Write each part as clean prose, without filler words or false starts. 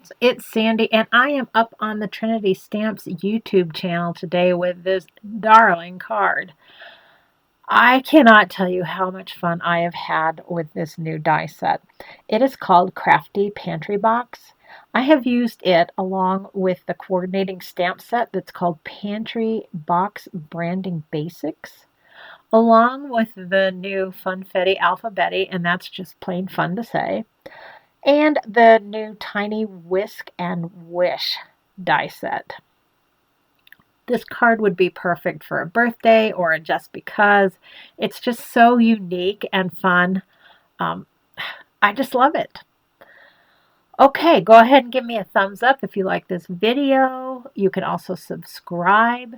friends, it's Sandy, and I am up on the Trinity Stamps YouTube channel today with this darling card. I cannot tell you how much fun I have had with this new die set. It is called Crafty Pantry Box. I have used it along with the coordinating stamp set that's called Pantry Box Branding Basics, along with the new Funfetti Alphabetti, and that's just plain fun to say, and the new Tiny Whisk and Wish die set. This card would be perfect for a birthday or a just because. It's just so unique and fun. Um, I just love it. Okay, go ahead and give me a thumbs up if you like this video. You can also subscribe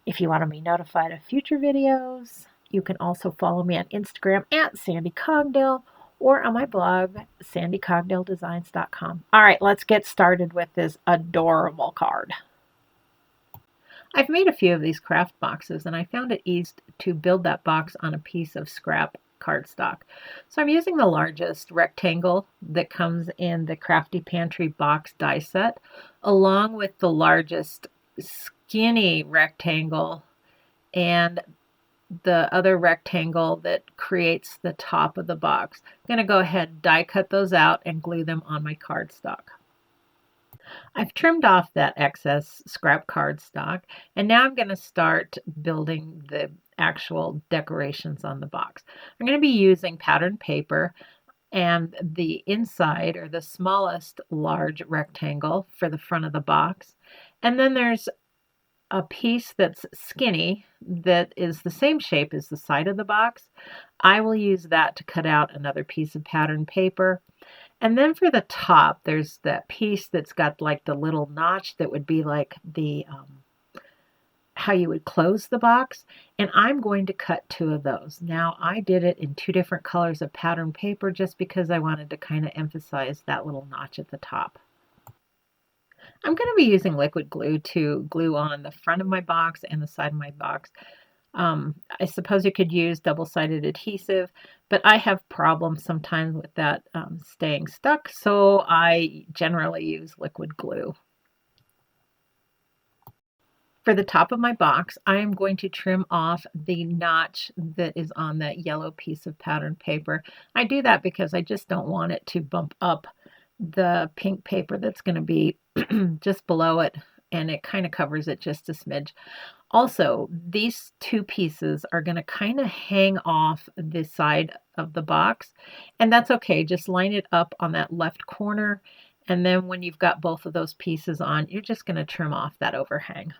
if you want to be notified of future videos. You can also follow me on Instagram at Sandy Cogdell or on my blog, sandycogdelldesigns.com. All right, let's get started with this adorable card. I've made a few of these craft boxes, and I found it easy to build that box on a piece of scrap cardstock. So I'm using the largest rectangle that comes in the Crafty Pantry box die set, along with the largest skinny rectangle and the other rectangle that creates the top of the box. I'm going to go ahead and die cut those out and glue them on my cardstock. I've trimmed off that excess scrap cardstock, and now I'm going to start building the actual decorations on the box. I'm going to be using patterned paper and the inside, or the smallest large rectangle for the front of the box. And then there's a piece that's skinny that is the same shape as the side of the box. I will use that to cut out another piece of patterned paper. And then for the top, there's that piece that's got like the little notch that would be like the how you would close the box. And I'm going to cut two of those. Now, I did it in two different colors of patterned paper just because I wanted to kind of emphasize that little notch at the top. I'm going to be using liquid glue to glue on the front of my box and the side of my box. I suppose you could use double-sided adhesive, but I have problems sometimes with that staying stuck, so I generally use liquid glue. For the top of my box, I am going to trim off the notch that is on that yellow piece of patterned paper. I do that because I just don't want it to bump up the pink paper that's going to be just below it, and it kind of covers it just a smidge. Also, these two pieces are going to kind of hang off the side of the box, and that's okay. Just line it up on that left corner, and then when you've got both of those pieces on, you're just going to trim off that overhang.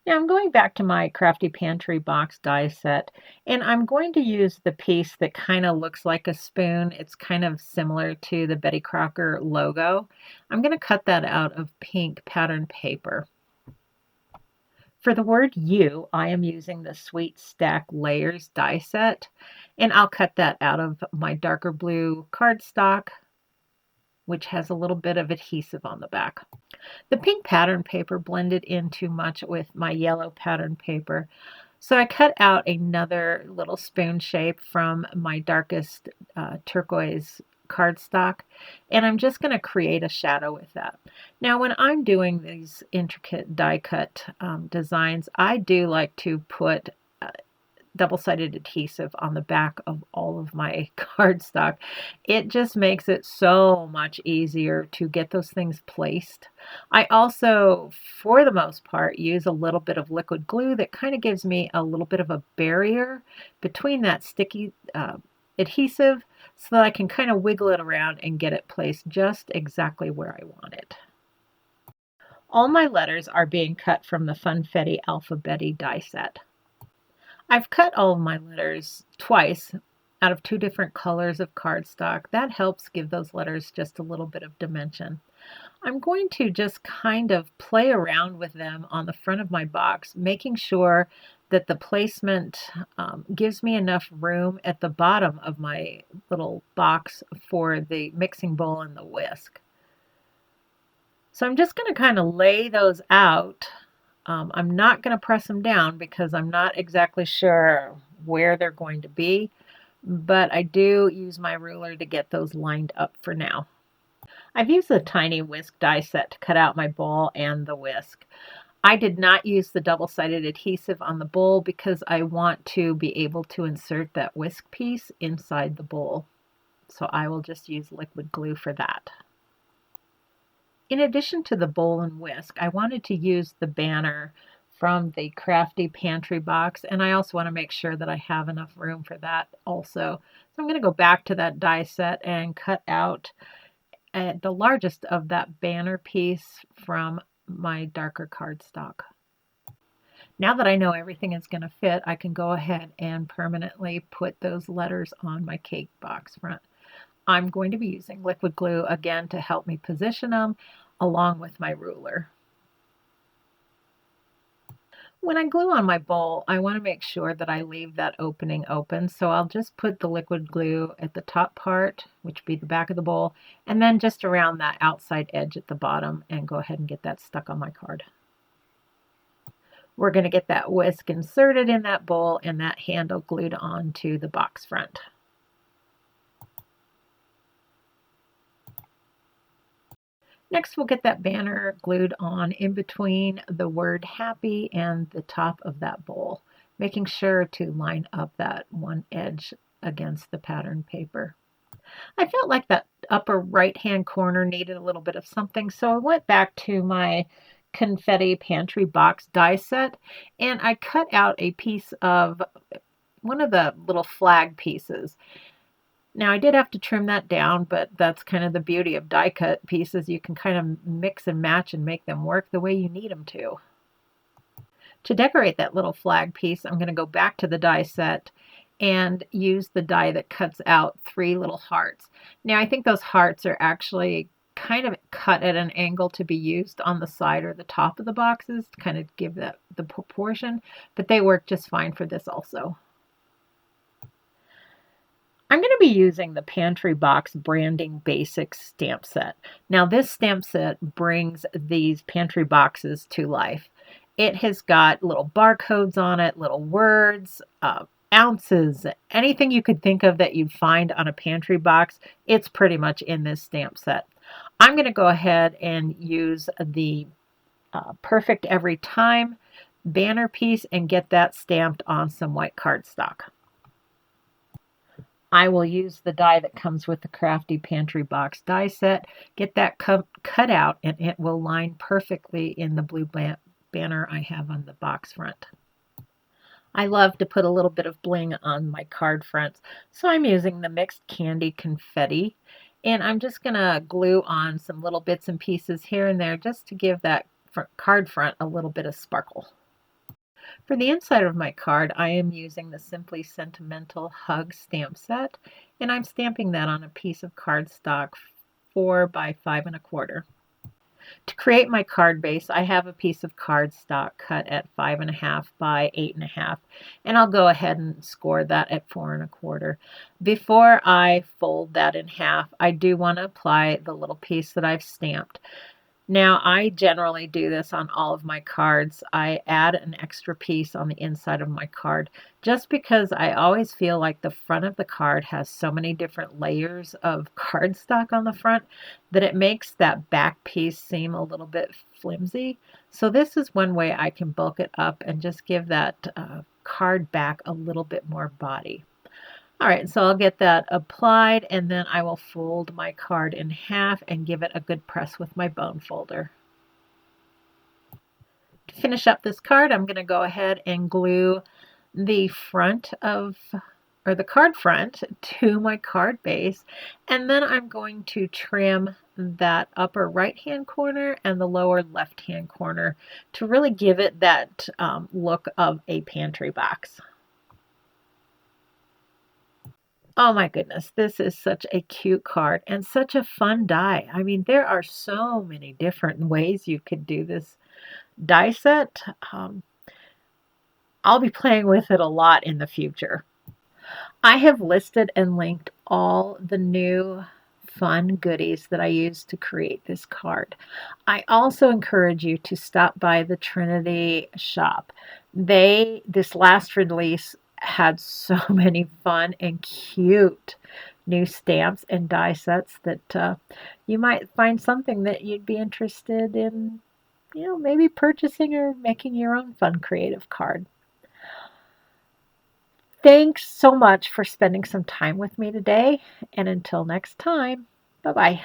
Now I'm going back to my Crafty Pantry box die set, and I'm going to use the piece that kind of looks like a spoon. It's kind of similar to the Betty Crocker logo. I'm going to cut that out of pink pattern paper. For the word you, I am using the Sweet Stack Layers die set, and I'll cut that out of my darker blue cardstock, which has a little bit of adhesive on the back. The pink pattern paper blended in too much with my yellow pattern paper, so I cut out another little spoon shape from my darkest turquoise cardstock, and I'm just going to create a shadow with that. Now, when I'm doing these intricate die cut designs, I do like to put double-sided adhesive on the back of all of my cardstock. It just makes it so much easier to get those things placed. I also, for the most part, use a little bit of liquid glue that kind of gives me a little bit of a barrier between that sticky adhesive so that I can kind of wiggle it around and get it placed just exactly where I want it. All my letters are being cut from the Funfetti Alphabetti die set. I've cut all of my letters twice out of two different colors of cardstock. That helps give those letters just a little bit of dimension. I'm going to just kind of play around with them on the front of my box, making sure that the placement gives me enough room at the bottom of my little box for the mixing bowl and the whisk. So I'm just going to kind of lay those out. I'm not going to press them down because I'm not exactly sure where they're going to be, but I do use my ruler to get those lined up for now. I've used a tiny whisk die set to cut out my bowl and the whisk. I did not use the double-sided adhesive on the bowl because I want to be able to insert that whisk piece inside the bowl. So I will just use liquid glue for that. In addition to the bowl and whisk, I wanted to use the banner from the Crafty Pantry box, and I also want to make sure that I have enough room for that also. So I'm going to go back to that die set and cut out the largest of that banner piece from my darker cardstock. Now that I know everything is going to fit, I can go ahead and permanently put those letters on my cake box front. I'm going to be using liquid glue again to help me position them along with my ruler. When I glue on my bowl, I want to make sure that I leave that opening open. So I'll just put the liquid glue at the top part, which would be the back of the bowl, and then just around that outside edge at the bottom and go ahead and get that stuck on my card. We're going to get that whisk inserted in that bowl and that handle glued onto the box front. Next, we'll get that banner glued on in between the word happy and the top of that bowl, making sure to line up that one edge against the pattern paper. I felt like that upper right-hand corner needed a little bit of something, so I went back to my confetti pantry box die set and I cut out a piece of one of the little flag pieces. Now, I did have to trim that down, but that's kind of the beauty of die cut pieces. You can kind of mix and match and make them work the way you need them to. To decorate that little flag piece, I'm going to go back to the die set and use the die that cuts out 3 little hearts. Now, I think those hearts are actually kind of cut at an angle to be used on the side or the top of the boxes to kind of give that the proportion, but they work just fine for this also. I'm going to be using the Pantry Box Branding Basics stamp set. Now this stamp set brings these pantry boxes to life. It has got little barcodes on it, little words, ounces, anything you could think of that you'd find on a pantry box, it's pretty much in this stamp set. I'm going to go ahead and use the Perfect Every Time banner piece and get that stamped on some white cardstock. I will use the die that comes with the Crafty Pantry Box die set, get that cut out, and it will line perfectly in the blue banner I have on the box front. I love to put a little bit of bling on my card fronts, so I'm using the mixed candy confetti, and I'm just going to glue on some little bits and pieces here and there just to give that card front a little bit of sparkle. For the inside of my card, I am using the Simply Sentimental Hug stamp set, and I'm stamping that on a piece of cardstock 4 by 5 1/4. To create my card base, I have a piece of cardstock cut at 5 1/2 by 8 1/2, and I'll go ahead and score that at 4 1/4. Before I fold that in half, I do want to apply the little piece that I've stamped. Now, I generally do this on all of my cards. I add an extra piece on the inside of my card just because I always feel like the front of the card has so many different layers of cardstock on the front that it makes that back piece seem a little bit flimsy. So this is one way I can bulk it up and just give that card back a little bit more body. All right, so I'll get that applied and then I will fold my card in half and give it a good press with my bone folder. To finish up this card, I'm going to go ahead and glue the front of, or the card front to my card base, and then I'm going to trim that upper right-hand corner and the lower left-hand corner to really give it that look of a pantry box. Oh my goodness, this is such a cute card and such a fun die. I mean, there are so many different ways you could do this die set. I'll be playing with it a lot in the future. I have listed and linked all the new fun goodies that I used to create this card. I also encourage you to stop by the Trinity shop. This last release had so many fun and cute new stamps and die sets that you might find something that you'd be interested in, maybe purchasing or making your own fun creative card. Thanks so much for spending some time with me today. And until next time, bye bye.